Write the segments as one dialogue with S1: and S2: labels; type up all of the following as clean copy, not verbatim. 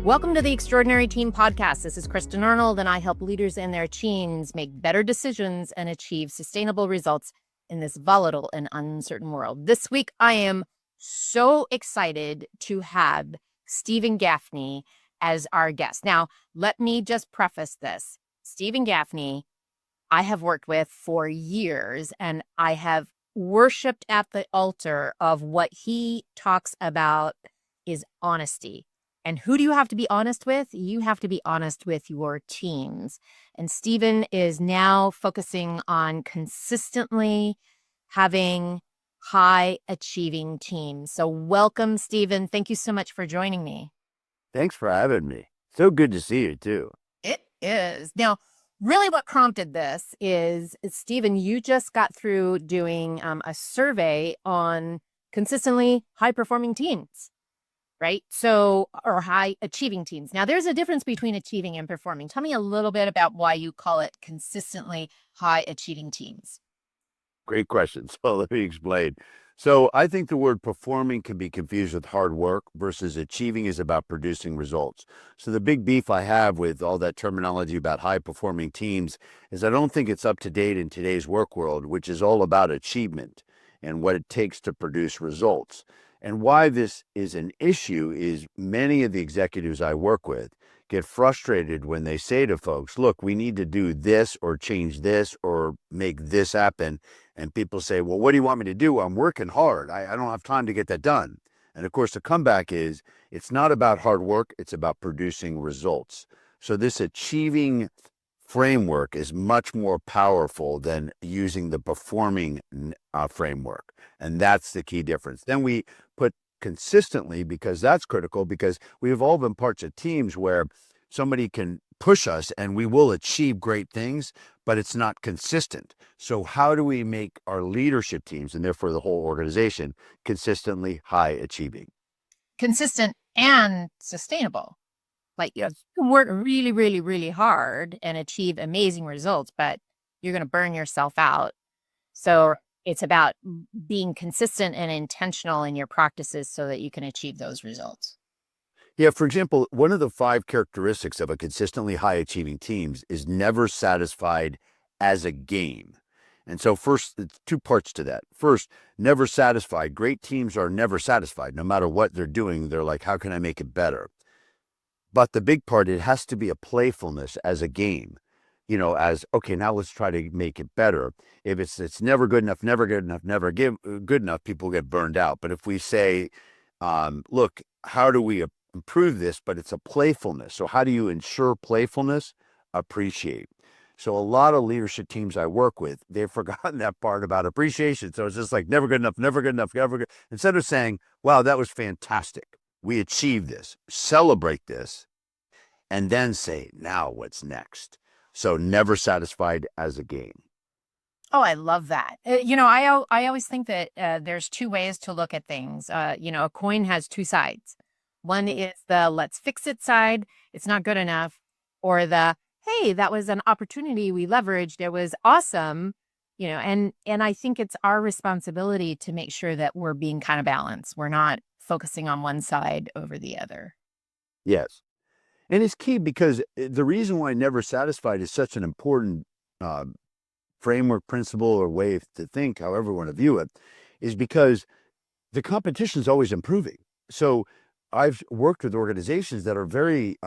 S1: Welcome to the Extraordinary Team Podcast. This is Kristin Arnold, and I help leaders and their teams make better decisions and achieve sustainable results in this volatile and uncertain world. This week, I am so excited to have Steven Gaffney as our guest. Now, let me just preface this. Steven Gaffney, I have worked with for years, and I have worshiped at the altar of what he talks about is honesty. And who do you have to be honest with? You have to be honest with your teams. And Steven is now focusing on consistently having high achieving teams. So welcome, Steven. Thank you so much for joining me.
S2: Thanks for having me. So good to see you too.
S1: It is. Now, really what prompted this is Steven, you just got through doing a survey on consistently high performing teams. Right? So, or high achieving teams. Now, there's a difference between achieving and performing. Tell me a little bit about why you call it consistently high achieving teams.
S2: Great question. So let me explain. So I think the word performing can be confused with hard work versus achieving is about producing results. So the big beef I have with all that terminology about high performing teams is I don't think it's up to date in today's work world, which is all about achievement and what it takes to produce results. And why this is an issue is many of the executives I work with get frustrated when they say to folks, look, we need to do this or change this or make this happen. And people say, well, what do you want me to do? I'm working hard. I don't have time to get that done. And of course, the comeback is it's not about hard work. It's about producing results. So this achieving framework is much more powerful than using the performing framework. And that's the key difference. Then we put consistently, because that's critical, because we've all been parts of teams where somebody can push us and we will achieve great things, but it's not consistent. So how do we make our leadership teams, and therefore the whole organization, consistently high achieving?
S1: Consistent and sustainable. Like
S2: Yes.
S1: you can work really, really, really hard and achieve amazing results, but you're going to burn yourself out. So it's about being consistent and intentional in your practices so that you can achieve those results.
S2: Yeah, for example, one of the 5 characteristics of a consistently high achieving teams is never satisfied as a game. And so first, it's 2 parts to that. First, never satisfied. Great teams are never satisfied. No matter what they're doing, they're like, how can I make it better? But the big part, it has to be a playfulness as a game, as, okay, now let's try to make it better. If it's never good enough, good enough, people get burned out. But if we say, look, how do we improve this? But it's a playfulness. So how do you ensure playfulness? Appreciate. So a lot of leadership teams I work with, they've forgotten that part about appreciation. So it's just like never good enough, never good enough, never good. Instead of saying, wow, that was fantastic. We achieved this, celebrate this, and then say, now what's next? So never satisfied as a game.
S1: Oh, I love that. I always think that there's 2 ways to look at things. A coin has 2 sides. One is the let's fix it side. It's not good enough. Or the, hey, that was an opportunity we leveraged. It was awesome. And I think it's our responsibility to make sure that we're being kind of balanced. We're not focusing on one side over the other.
S2: Yes. And it's key because the reason why never satisfied is such an important framework, principle, or way to think, however you want to view it, is because the competition is always improving. So I've worked with organizations that are very,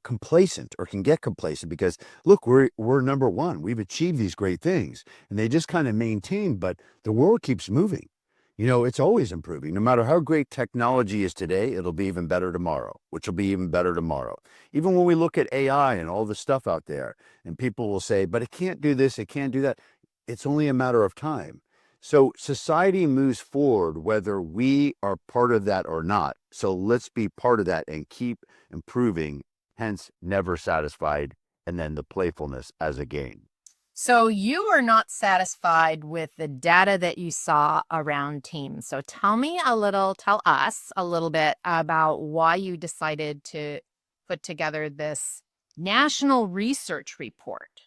S2: complacent or can get complacent because, look, we're number one. We've achieved these great things. And they just kind of maintain, but the world keeps moving. It's always improving. No matter how great technology is today, it'll be even better tomorrow, which will be even better tomorrow. Even when we look at AI and all the stuff out there, and people will say, but it can't do this, it can't do that. It's only a matter of time. So society moves forward whether we are part of that or not. So let's be part of that and keep improving, hence never satisfied, and then the playfulness as a game.
S1: So you were not satisfied with the data that you saw around teams. So tell us a little bit about why you decided to put together this national research report.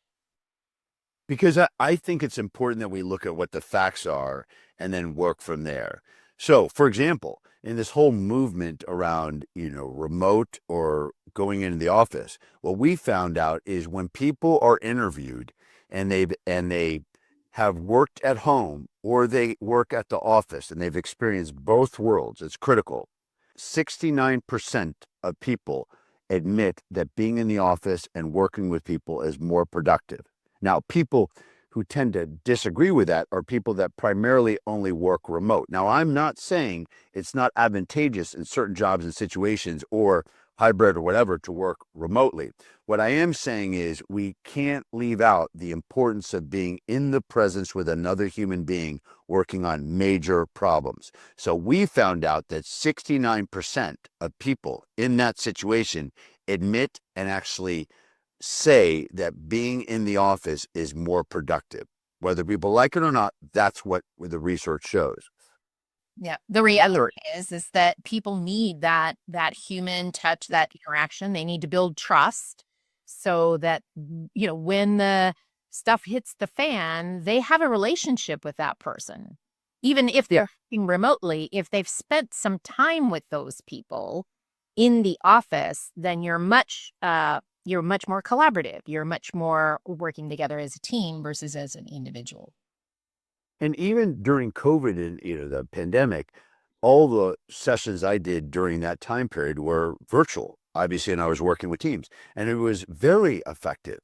S2: Because I think it's important that we look at what the facts are and then work from there. So, for example, in this whole movement around, remote or going into the office, what we found out is when people are interviewed and they have worked at home or they work at the office and they've experienced both worlds, it's critical. 69% of people admit that being in the office and working with people is more productive. Now, people who tend to disagree with that are people that primarily only work remote. Now, I'm not saying it's not advantageous in certain jobs and situations or hybrid or whatever to work remotely. What I am saying is we can't leave out the importance of being in the presence with another human being working on major problems. So we found out that 69% of people in that situation admit and actually say that being in the office is more productive. Whether people like it or not, that's what the research shows.
S1: Yeah. The reality is that people need that human touch, that interaction. They need to build trust so that, when the stuff hits the fan, they have a relationship with that person. Even if they're working remotely, if they've spent some time with those people in the office, then you're much more collaborative. You're much more working together as a team versus as an individual.
S2: And even during COVID and the pandemic, all the sessions I did during that time period were virtual, obviously, and I was working with teams, and it was very effective.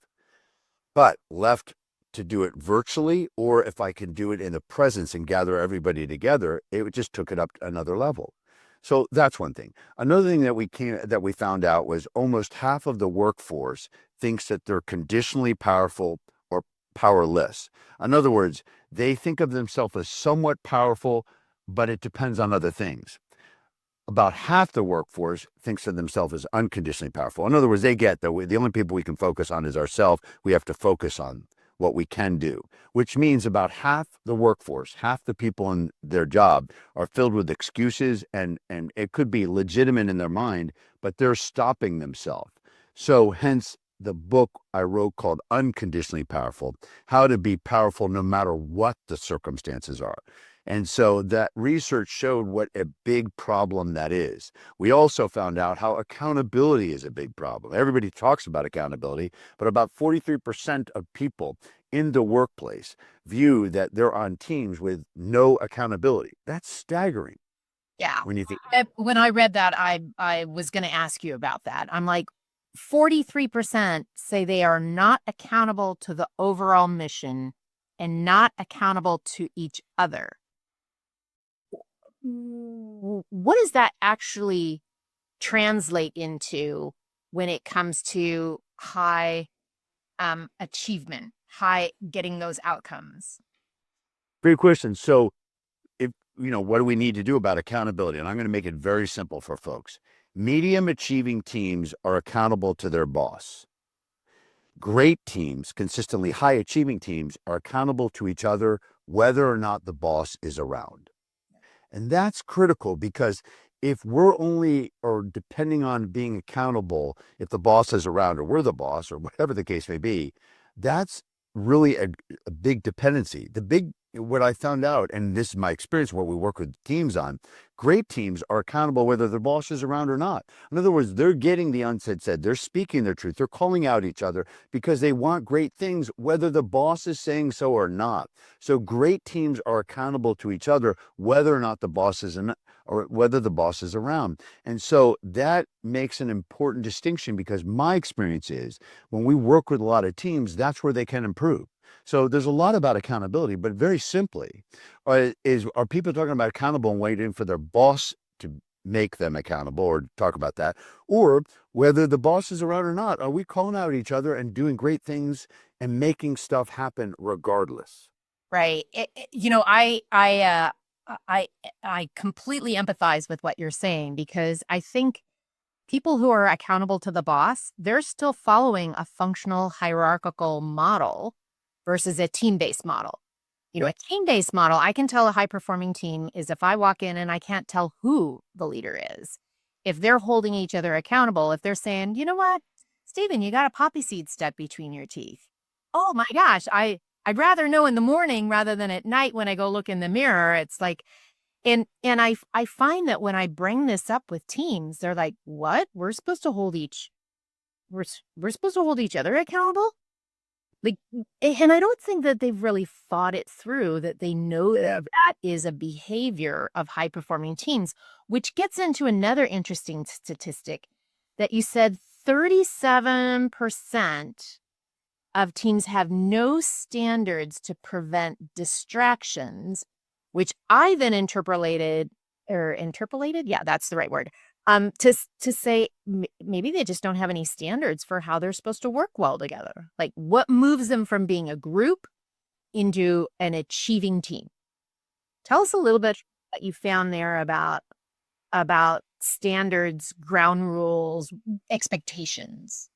S2: But left to do it virtually, or if I can do it in the presence and gather everybody together, it just took it up to another level. So that's one thing. Another thing that we found out was almost half of the workforce thinks that they're conditionally powerful or powerless. In other words, they think of themselves as somewhat powerful, but it depends on other things. About half the workforce thinks of themselves as unconditionally powerful. In other words, they get that the only people we can focus on is ourselves. We have to focus on what we can do, which means about half the workforce, half the people in their job are filled with excuses, and it could be legitimate in their mind, but they're stopping themselves. So hence the book I wrote called Unconditionally Powerful, How to Be Powerful No Matter What the Circumstances Are. And so that research showed what a big problem that is. We also found out how accountability is a big problem. Everybody talks about accountability, but about 43% of people in the workplace view that they're on teams with no accountability. That's staggering.
S1: Yeah.
S2: When you think,
S1: When I read that, I was going to ask you about that. I'm like, 43% say they are not accountable to the overall mission and not accountable to each other. What does that actually translate into when it comes to high achievement, high getting those outcomes?
S2: great question. So if, what do we need to do about accountability? And I'm going to make it very simple for folks. Medium achieving teams are accountable to their boss. Great teams, consistently high achieving teams, are accountable to each other, whether or not the boss is around. And that's critical because if we're only or depending on being accountable, if the boss is around or we're the boss or whatever the case may be, that's really a big dependency. What I found out, and this is my experience, what we work with teams on, great teams are accountable whether their boss is around or not. In other words, they're getting the unsaid said, they're speaking their truth, they're calling out each other because they want great things, whether the boss is saying so or not. So great teams are accountable to each other, whether or not the boss is or whether the boss is around. And so that makes an important distinction because my experience is when we work with a lot of teams, that's where they can improve. So there's a lot about accountability, but very simply, are people talking about accountable and waiting for their boss to make them accountable or talk about that? Or whether the boss is around or not, are we calling out each other and doing great things and making stuff happen regardless?
S1: Right. I completely empathize with what you're saying because I think people who are accountable to the boss, they're still following a functional hierarchical model versus a team-based model. A team-based model, I can tell a high-performing team is if I walk in and I can't tell who the leader is. If they're holding each other accountable, if they're saying, you know what, Steven, you got a poppy seed stuck between your teeth. Oh my gosh, I'd rather know in the morning rather than at night when I go look in the mirror. It's like, I find that when I bring this up with teams, they're like, "What? We're supposed to hold we're supposed to hold each other accountable?" Like, and I don't think that they've really thought it through, that they know that that is a behavior of high performing teams, which gets into another interesting statistic that you said 37% of teams have no standards to prevent distractions, which I then interpolated, yeah, that's the right word, to say maybe they just don't have any standards for how they're supposed to work well together. Like, what moves them from being a group into an achieving team? Tell us a little bit what you found there about standards, ground rules, expectations.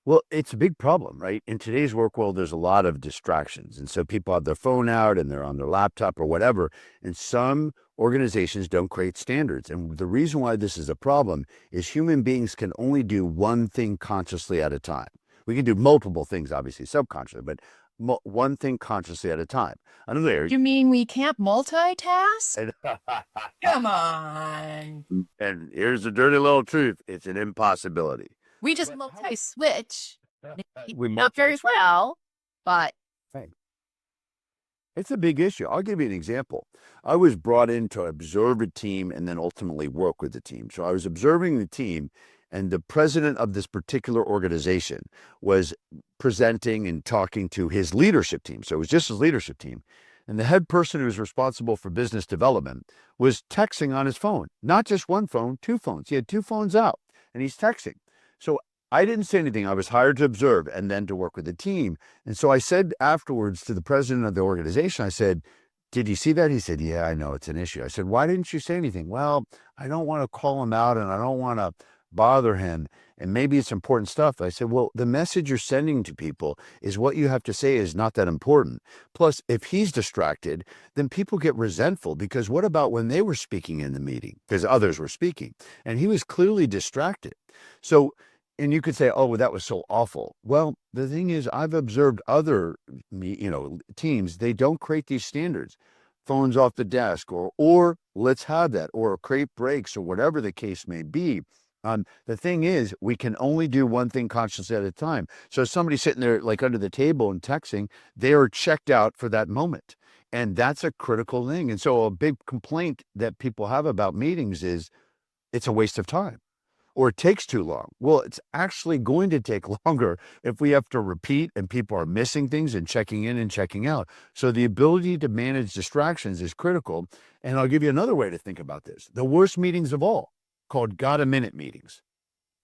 S2: Well, it's a big problem, right? In today's work world, there's a lot of distractions. And so people have their phone out and they're on their laptop or whatever. And some organizations don't create standards. And the reason why this is a problem is human beings can only do one thing consciously at a time. We can do multiple things, obviously, subconsciously, but one thing consciously at a time. Another
S1: You mean we can't multitask?
S2: and,
S1: Come on.
S2: and here's the dirty little truth. It's an impossibility.
S1: We just
S2: But how-
S1: multi-switch.
S2: We
S1: Not very well, but
S2: Right. It's a big issue. I'll give you an example. I was brought in to observe a team and then ultimately work with the team. So I was observing the team, and the president of this particular organization was presenting and talking to his leadership team. So it was just his leadership team. And the head person who was responsible for business development was texting on his phone, not just one phone, two phones. He had two phones out and he's texting. So I didn't say anything. I was hired to observe and then to work with the team. And so I said afterwards to the president of the organization, I said, "Did you see that?" He said, "Yeah, I know it's an issue." I said, "Why didn't you say anything?" "Well, I don't want to call him out and I don't want to bother him. And maybe it's important stuff." I said, "Well, the message you're sending to people is what you have to say is not that important. Plus, if he's distracted, then people get resentful because what about when they were speaking in the meeting? Because others were speaking and he was clearly distracted." So, and you could say, "Oh, well, that was so awful." Well, the thing is, I've observed other, teams, they don't create these standards. Phones off the desk, or let's have that, or create breaks, or whatever the case may be. The thing is, we can only do one thing consciously at a time. So somebody sitting there like under the table and texting, they are checked out for that moment. And that's a critical thing. And so a big complaint that people have about meetings is it's a waste of time or it takes too long. Well, it's actually going to take longer if we have to repeat and people are missing things and checking in and checking out. So the ability to manage distractions is critical. And I'll give you another way to think about this. The worst meetings of all, called got a minute meetings.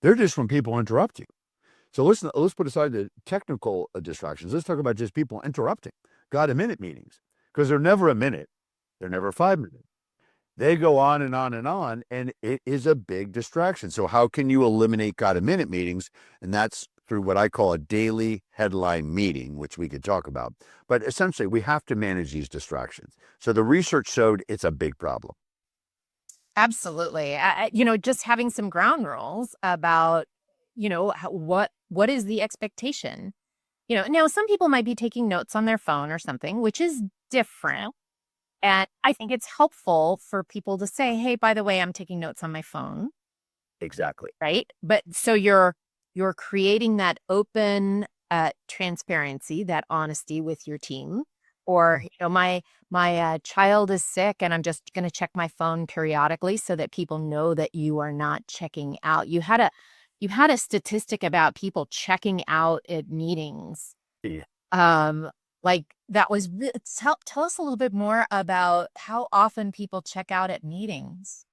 S2: They're just when people interrupt you. So let's put aside the technical distractions. Let's talk about just people interrupting got a minute meetings, because they're never a minute. They're never 5 minutes. They go on and on and on, and it is a big distraction. So how can you eliminate got a minute meetings? And that's through what I call a daily headline meeting, which we could talk about. But essentially, we have to manage these distractions. So the research showed it's a big problem.
S1: absolutely. Just having some ground rules about, what is the expectation? Now some people might be taking notes on their phone or something, which is different. And I think it's helpful for people to say, "Hey, by the way, I'm taking notes on my phone."
S2: Exactly.
S1: Right? But so you're creating that open transparency, that honesty with your team. Or, my child is sick and I'm just going to check my phone periodically so that people know that you are not checking out. You had a statistic about people checking out at meetings.
S2: Yeah.
S1: Like that was tell us a little bit more about how often people check out at meetings.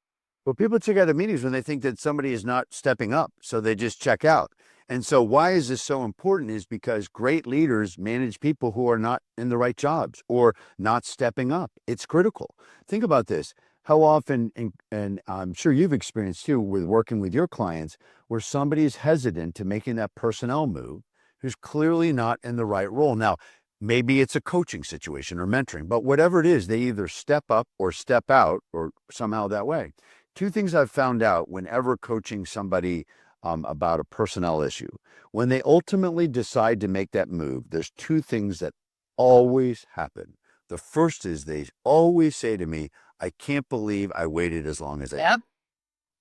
S2: Well, people check out at meetings when they think that somebody is not stepping up, so they just check out. And so why is this so important is because great leaders manage people who are not in the right jobs or not stepping up. It's critical. Think about this. How often, and I'm sure you've experienced too with working with your clients, where somebody is hesitant to making that personnel move who's clearly not in the right role. Now, maybe it's a coaching situation or mentoring, but whatever it is, they either step up or step out or somehow that way. Two things I've found out whenever coaching somebody about a personnel issue. When they ultimately decide to make that move, there's two things that always happen. The first is they always say to me, I can't believe I waited as long as I did.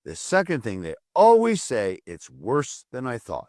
S2: The second thing they always say, it's worse than I thought.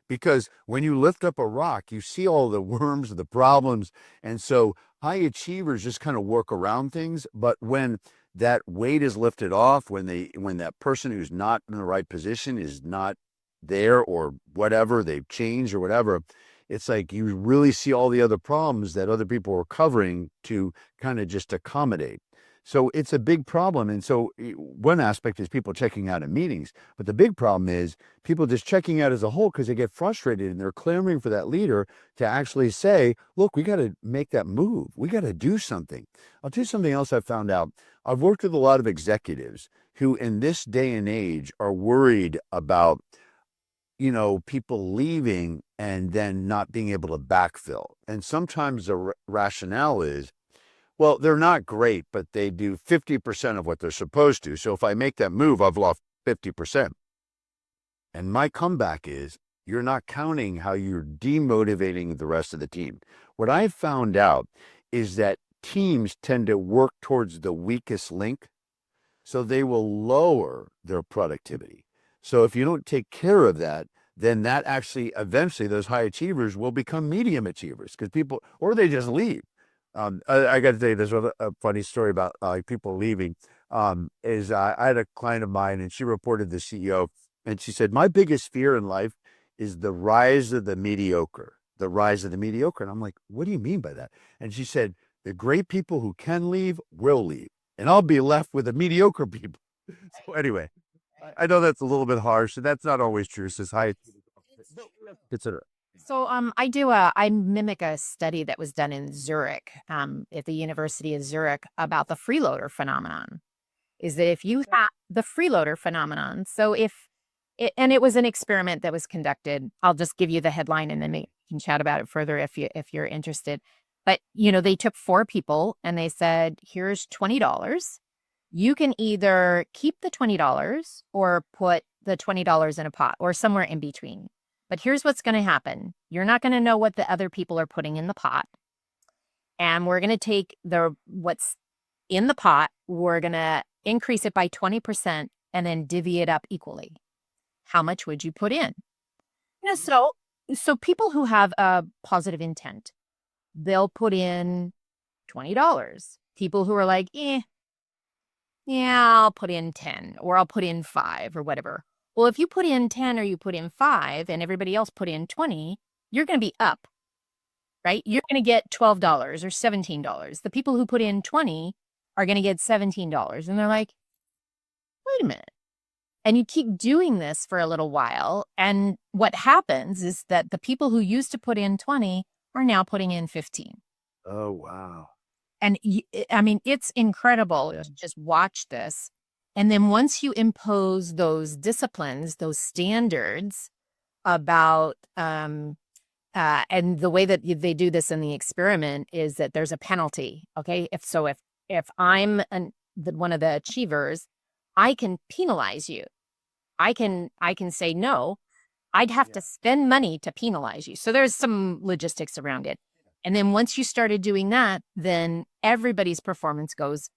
S2: Because when you lift up a rock, you see all the worms, the problems. And so high achievers just kind of work around things. But when that weight is lifted off, when that person who's not in the right position is not there or whatever, they've changed or whatever, it's like you really see all the other problems that other people are covering to kind of just accommodate. So it's a big problem. And so one aspect is people checking out in meetings, but the big problem is people just checking out as a whole because they get frustrated and they're clamoring for that leader to actually say, look, we got to make that move. We got to do something. I'll tell you something else I found out. I've worked with a lot of executives who in this day and age are worried about, people leaving and then not being able to backfill. And sometimes the rationale is, well, they're not great, but they do 50% of what they're supposed to. So if I make that move, I've lost 50%. And my comeback is, you're not counting how you're demotivating the rest of the team. What I've found out is that teams tend to work towards the weakest link, so they will lower their productivity. So if you don't take care of that, then that actually eventually those high achievers will become medium achievers because or they just leave. I got to tell you, there's a funny story about people leaving. I had a client of mine, and she reported to the CEO, and she said, my biggest fear in life is the rise of the mediocre, the rise of the mediocre. And I'm like, what do you mean by that? And she said, the great people who can leave will leave, and I'll be left with the mediocre people. So anyway, I know that's a little bit harsh, and that's not always true. Says high. Consider.
S1: So I mimic a study that was done in Zurich, at the University of Zurich about the freeloader phenomenon. Is that if you have the freeloader phenomenon, and it was an experiment that was conducted. I'll just give you the headline and then we can chat about it further if you're interested. But they took 4 people and they said, here's $20. You can either keep the $20 or put the $20 in a pot or somewhere in between. But here's what's going to happen. You're not going to know what the other people are putting in the pot. And we're going to take what's in the pot, we're going to increase it by 20% and then divvy it up equally. How much would you put in? So people who have a positive intent, they'll put in $20. People who are like, yeah, I'll put in 10 or I'll put in 5 or whatever. Well, if you put in 10 or you put in 5 and everybody else put in 20, you're going to be up, right? You're going to get $12 or $17. The people who put in 20 are going to get $17. And they're like, wait a minute. And you keep doing this for a little while. And what happens is that the people who used to put in 20 are now putting in 15.
S2: Oh, wow.
S1: And I mean, it's incredible to just watch this. And then once you impose those disciplines, those standards about, and the way that they do this in the experiment is that there's a penalty. Okay. If I'm one of the achievers, I can penalize you. I can say no. I'd have to spend money to penalize you. So there's some logistics around it. And then once you started doing that, then everybody's performance goes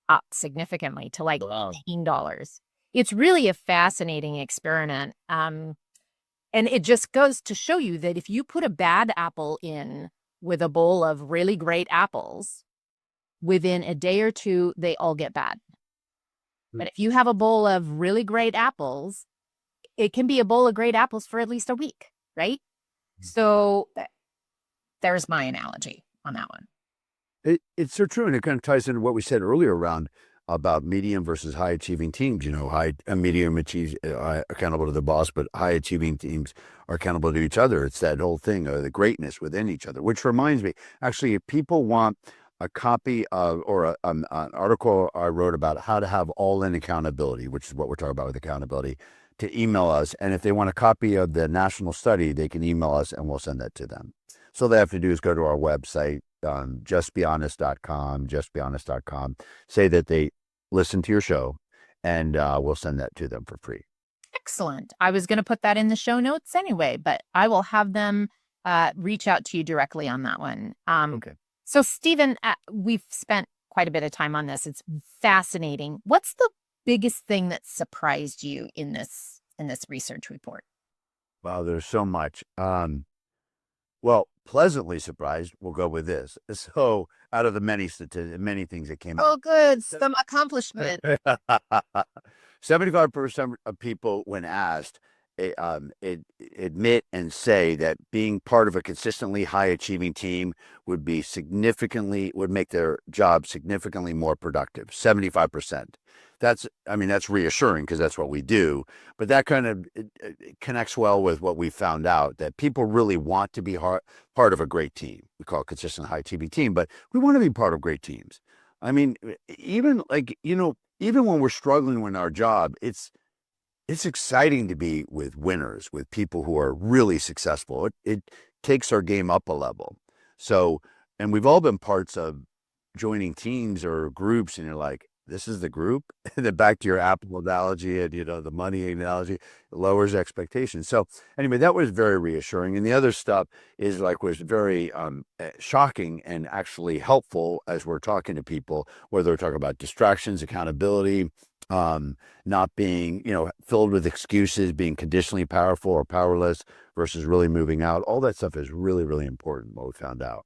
S1: up significantly to like $18. It's really a fascinating experiment. And it just goes to show you that if you put a bad apple in with a bowl of really great apples, within a day or 2, they all get bad. But if you have a bowl of really great apples, it can be a bowl of great apples for at least a week, right? So there's my analogy on that one.
S2: It's so true. And it kind of ties into what we said earlier around about medium versus high achieving teams. Medium achieves accountable to the boss, but high achieving teams are accountable to each other. It's that whole thing of the greatness within each other, which reminds me, actually, if people want a copy of or an article I wrote about how to have all-in accountability, which is what we're talking about with accountability, to email us. And if they want a copy of the national study, they can email us and we'll send that to them. So all they have to do is go to our website, justbehonest.com, say that they listen to your show, and we'll send that to them for free.
S1: Excellent. I was going to put that in the show notes anyway, but I will have them reach out to you directly on that one.
S2: Okay.
S1: So, Steven, we've spent quite a bit of time on this. It's fascinating. What's the biggest thing that surprised you in this research report?
S2: Wow, there's so much. Well, pleasantly surprised, we'll go with this. So, out of the many things that came
S1: Oh,
S2: out,
S1: good. Some accomplishment.
S2: 75% of people, when asked, admit and say that being part of a consistently high achieving team would make their job significantly more productive. 75%. That's reassuring because that's what we do. But that kind of it connects well with what we found out, that people really want to be part of a great team. We call it consistent high achieving team, but we want to be part of great teams. I mean, even even when we're struggling with our job, it's exciting to be with winners, with people who are really successful. It takes our game up a level. So, and we've all been parts of joining teams or groups, and you're like, this is the group. And then back to your Apple analogy and the money analogy, it lowers expectations. So anyway, that was very reassuring. And the other stuff was very shocking and actually helpful as we're talking to people, whether we're talking about distractions, accountability, not being, filled with excuses, being conditionally powerful or powerless versus really moving out. All that stuff is really, really important, what we found out.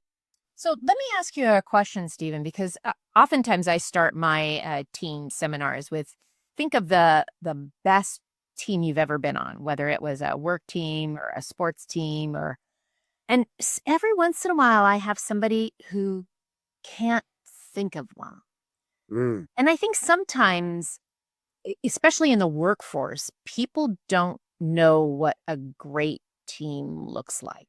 S1: So let me ask you a question, Stephen, because oftentimes I start my team seminars with, think of the best team you've ever been on, whether it was a work team or a sports team, and every once in a while I have somebody who can't think of one.
S2: Mm.
S1: And I think sometimes, especially in the workforce, people don't know what a great team looks like.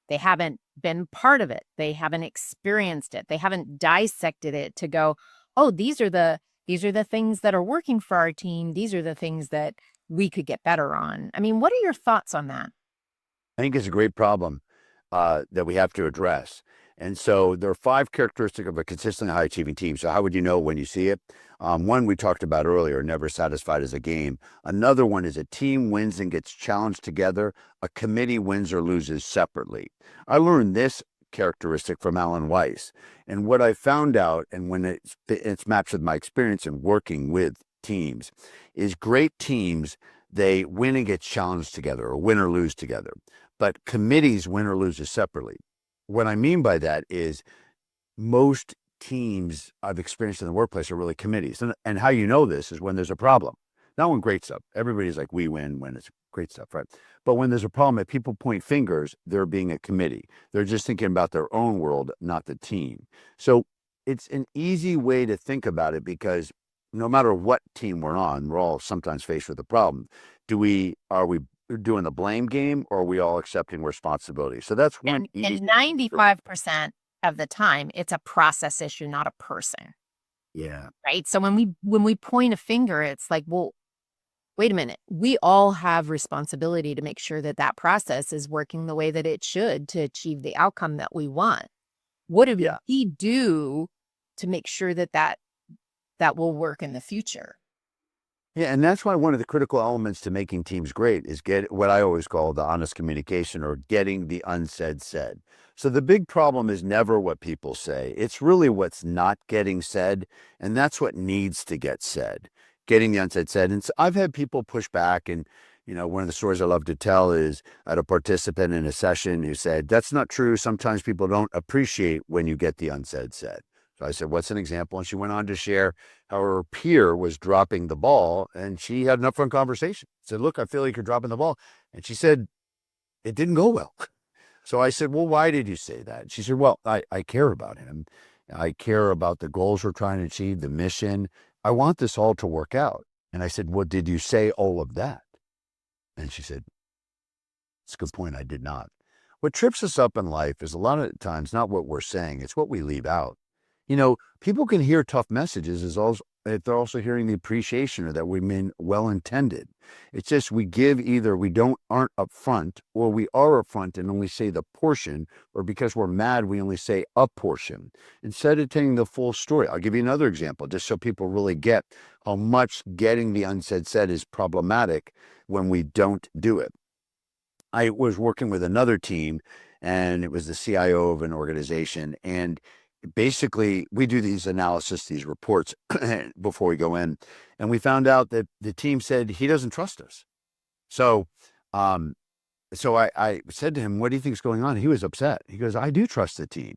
S1: They haven't been part of it. They haven't experienced it. They haven't dissected it to go, oh, these are the things that are working for our team. These are the things that we could get better on. I mean, what are your thoughts on that?
S2: I think it's a great problem that we have to address. And so there are 5 characteristics of a consistently high achieving team. So how would you know when you see it? One we talked about earlier, never satisfied as a game. Another one is a team wins and gets challenged together. A committee wins or loses separately. I learned this characteristic from Alan Weiss. And what I found out, and when it's matched with my experience in working with teams, is great teams, they win and get challenged together, or win or lose together. But committees win or loses separately. What I mean by that is most teams I've experienced in the workplace are really committees. And how you know this is when there's a problem. Not when great stuff. Everybody's like, we win when it's great stuff, right? But when there's a problem, if people point fingers, they're being a committee. They're just thinking about their own world, not the team. So it's an easy way to think about it, because no matter what team we're on, we're all sometimes faced with a problem. Are we doing the blame game, or are we all accepting responsibility? So that's one
S1: And 95% of the time, it's a process issue, not a person.
S2: Yeah.
S1: Right. So when we point a finger, it's like, well, wait a minute. We all have responsibility to make sure that that process is working the way that it should to achieve the outcome that we want. What do
S2: Yeah.
S1: we do to make sure that will work in the future?
S2: Yeah, and that's why one of the critical elements to making teams great is get what I always call the honest communication, or getting the unsaid said. So the big problem is never what people say. It's really what's not getting said, and that's what needs to get said. Getting the unsaid said. And so I've had people push back, and one of the stories I love to tell is I had a participant in a session who said, "That's not true. Sometimes people don't appreciate when you get the unsaid said." So I said, "What's an example?" And she went on to share how her peer was dropping the ball, and she had an upfront conversation. I said, "Look, I feel like you're dropping the ball." And she said, "It didn't go well." So I said, "Well, why did you say that?" She said, "Well, I care about him. I care about the goals we're trying to achieve, the mission. I want this all to work out." And I said, "Well, did you say all of that?" And she said, "It's a good point. I did not." What trips us up in life is a lot of times not what we're saying, it's what we leave out. People can hear tough messages if they're also hearing the appreciation, or that we mean well intended. It's just either we aren't upfront, or we are upfront and only say the portion, or because we're mad, we only say a portion instead of telling the full story. I'll give you another example, just so people really get how much getting the unsaid said is problematic when we don't do it. I was working with another team, and it was the CIO of an organization, and basically we do these analysis, these reports before we go in, and we found out that the team said he doesn't trust us. So, I said to him, "What do you think is going on?" He was upset. He goes, "I do trust the team."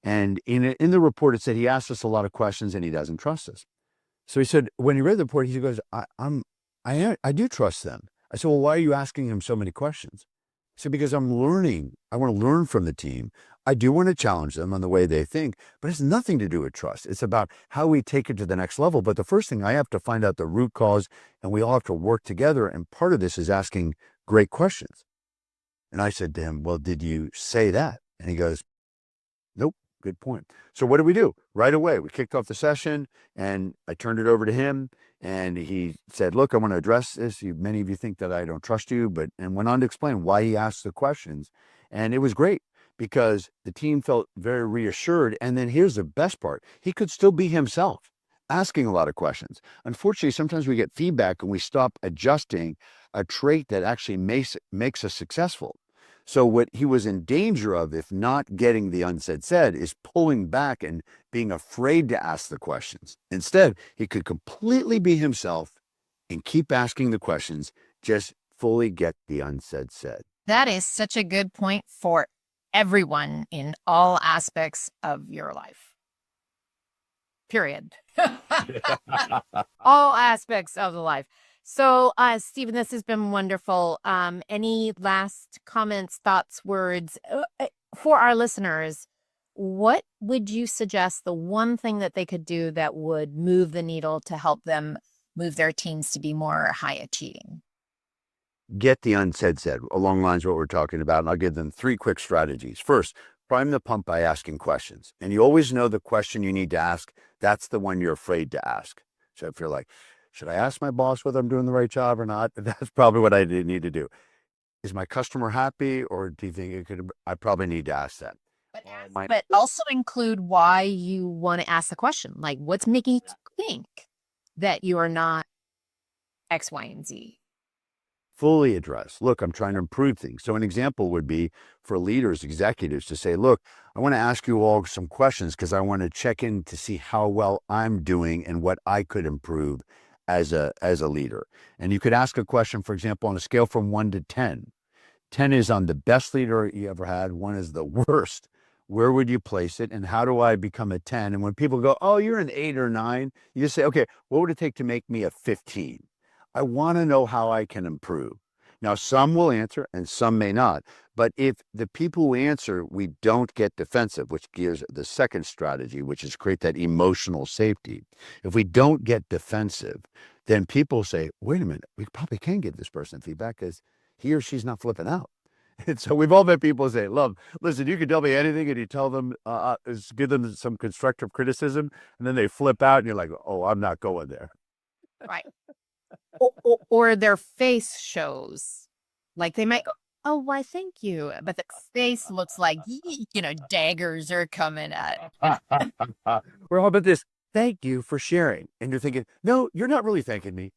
S2: And in the report, it said he asked us a lot of questions and he doesn't trust us. So he said, when he read the report, he goes, I do trust them. I said, well, why are you asking him so many questions? He said, because I'm learning. I want to learn from the team. I do want to challenge them on the way they think, but it's nothing to do with trust. It's about how we take it to the next level. But the first thing, I have to find out the root cause, and we all have to work together. And part of this is asking great questions. And I said to him, well, did you say that? And he goes, nope. Good point. So what did we do? Right away, we kicked off the session and I turned it over to him and he said, look, I want to address this. Many of you think that I don't trust you, and went on to explain why he asked the questions. And it was great because the team felt very reassured. And then here's the best part. He could still be himself, asking a lot of questions. Unfortunately, sometimes we get feedback and we stop adjusting a trait that actually makes us successful. So what he was in danger of, if not getting the unsaid said, is pulling back and being afraid to ask the questions. Instead, he could completely be himself and keep asking the questions, just fully get the unsaid said.
S1: That is such a good point for everyone in all aspects of your life. Period. All aspects of the life. So, Steven, this has been wonderful. Any last comments, thoughts, words for our listeners? What would you suggest the one thing that they could do that would move the needle to help them move their teams to be more high achieving?
S2: Get the unsaid said, along the lines of what we're talking about. And I'll give them 3 quick strategies. First, prime the pump by asking questions. And you always know the question you need to ask. That's the one you're afraid to ask. So if you're like, should I ask my boss whether I'm doing the right job or not? That's probably what I need to do. Is my customer happy, or do you think I probably need to ask that?
S1: But also include why you want to ask the question. Like, what's making you think that you are not X, Y, and Z?
S2: Fully address. Look, I'm trying to improve things. So an example would be for leaders, executives to say, look, I want to ask you all some questions because I want to check in to see how well I'm doing and what I could improve as a leader. And you could ask a question, for example, on a scale from 1 to 10. 10 is on the best leader you ever had. 1 is the worst. Where would you place it? And how do I become a 10? And when people go, oh, you're an 8 or 9, you just say, okay, what would it take to make me a 15? I want to know how I can improve. Now, some will answer and some may not. But if the people who answer, we don't get defensive, which gives the second strategy, which is create that emotional safety. If we don't get defensive, then people say, wait a minute, we probably can give this person feedback because he or she's not flipping out. And so we've all met people say, listen, you can tell me anything, and you tell them, give them some constructive criticism, and then they flip out and you're like, oh, I'm not going there.
S1: Right. Or their face shows, like they might go, oh, why, thank you. But the face looks like, daggers are coming at.
S2: We're all about this. Thank you for sharing. And you're thinking, no, you're not really thanking me.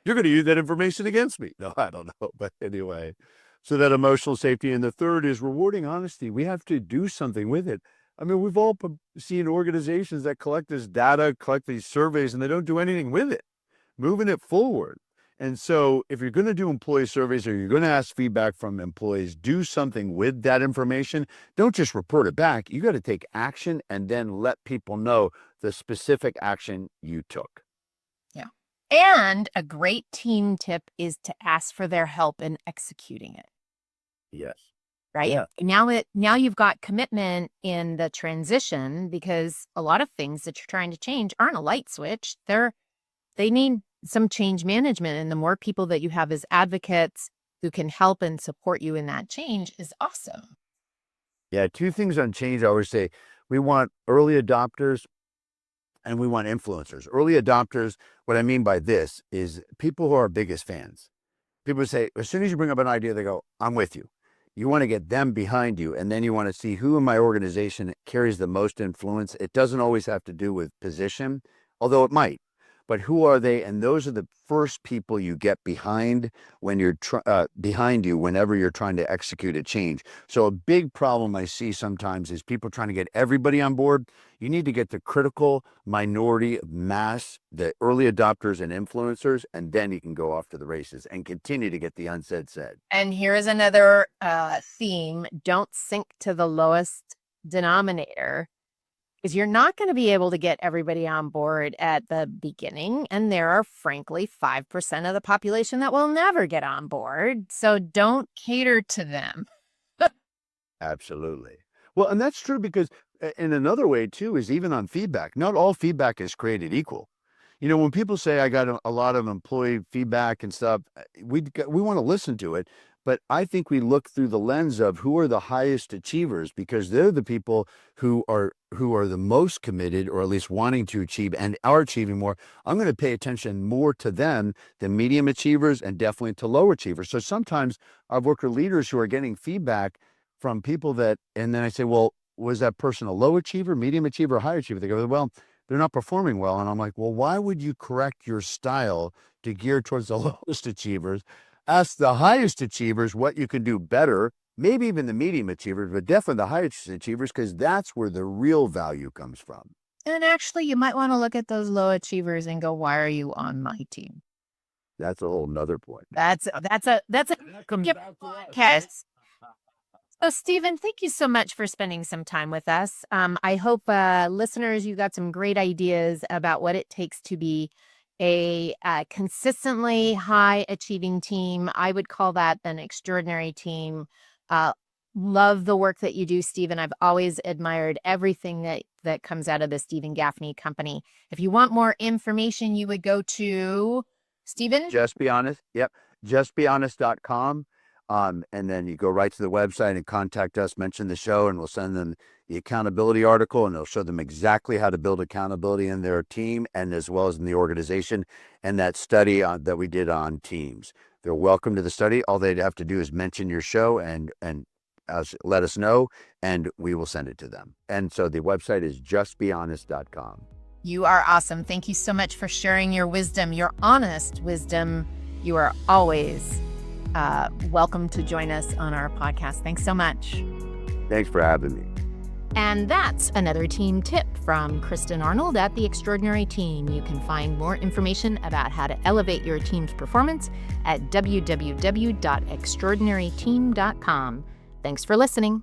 S2: You're going to use that information against me. No, I don't know. But anyway, so that emotional safety. And the third is rewarding honesty. We have to do something with it. I mean, we've all seen organizations that collect this data, collect these surveys, and they don't do anything with it, moving it forward. And so if you're going to do employee surveys or you're going to ask feedback from employees, do something with that information. Don't just report it back. You got to take action and then let people know the specific action you took.
S1: Yeah. And a great team tip is to ask for their help in executing it.
S2: Yes.
S1: Right.
S2: Yeah.
S1: Now you've got commitment in the transition, because a lot of things that you're trying to change aren't a light switch. They need some change management, and the more people that you have as advocates who can help and support you in that change is awesome.
S2: Yeah, 2 things on change. I always say we want early adopters and we want influencers. Early adopters, what I mean by this is people who are our biggest fans. People say, as soon as you bring up an idea, they go, I'm with you. You want to get them behind you, and then you want to see who in my organization carries the most influence. It doesn't always have to do with position, although it might. but who are they? And those are the first people you get behind when you're behind you whenever you're trying to execute a change. So a big problem I see sometimes is people trying to get everybody on board. You need to get the critical minority of mass, the early adopters and influencers, and then you can go off to the races and continue to get the unsaid said.
S1: And here's another theme. Don't sink to the lowest denominator, because you're not going to be able to get everybody on board at the beginning. And there are, frankly, 5% of the population that will never get on board. So don't cater to them.
S2: Absolutely. Well, and that's true because in another way, too, is even on feedback. Not all feedback is created equal. When people say I got a lot of employee feedback and stuff, we want to listen to it. But I think we look through the lens of who are the highest achievers, because they're the people who are the most committed, or at least wanting to achieve and are achieving more. I'm going to pay attention more to them than medium achievers and definitely to low achievers. So sometimes I've worked with leaders who are getting feedback from people and then I say, well, was that person a low achiever, medium achiever, or high achiever? They go, well, they're not performing well. And I'm like, well, why would you correct your style to gear towards the lowest achievers? Ask the highest achievers what you can do better, maybe even the medium achievers, but definitely the highest achievers, because that's where the real value comes from.
S1: And actually, you might want to look at those low achievers and go, why are you on my team?
S2: That's a whole nother point.
S1: That's a podcast. So, Steven, thank you so much for spending some time with us. I hope listeners, you got some great ideas about what it takes to be a consistently high achieving team. I would call that an extraordinary team. Love the work that you do, Steven. I've always admired everything that comes out of the Steven Gaffney Company. If you want more information, you would go to Steven?
S2: Just Be Honest. Yep. Justbehonest.com. And then you go right to the website and contact us, mention the show, and we'll send them the accountability article, and it'll show them exactly how to build accountability in their team and as well as in the organization, and that study that we did on teams. They're welcome to the study. All they'd have to do is mention your show and let us know, and we will send it to them. And so the website is justbehonest.com.
S1: You are awesome. Thank you so much for sharing your wisdom, your honest wisdom. You are always welcome to join us on our podcast. Thanks so much.
S2: Thanks for having me.
S1: And that's another team tip from Kristin Arnold at The Extraordinary Team. You can find more information about how to elevate your team's performance at www.extraordinaryteam.com. Thanks for listening.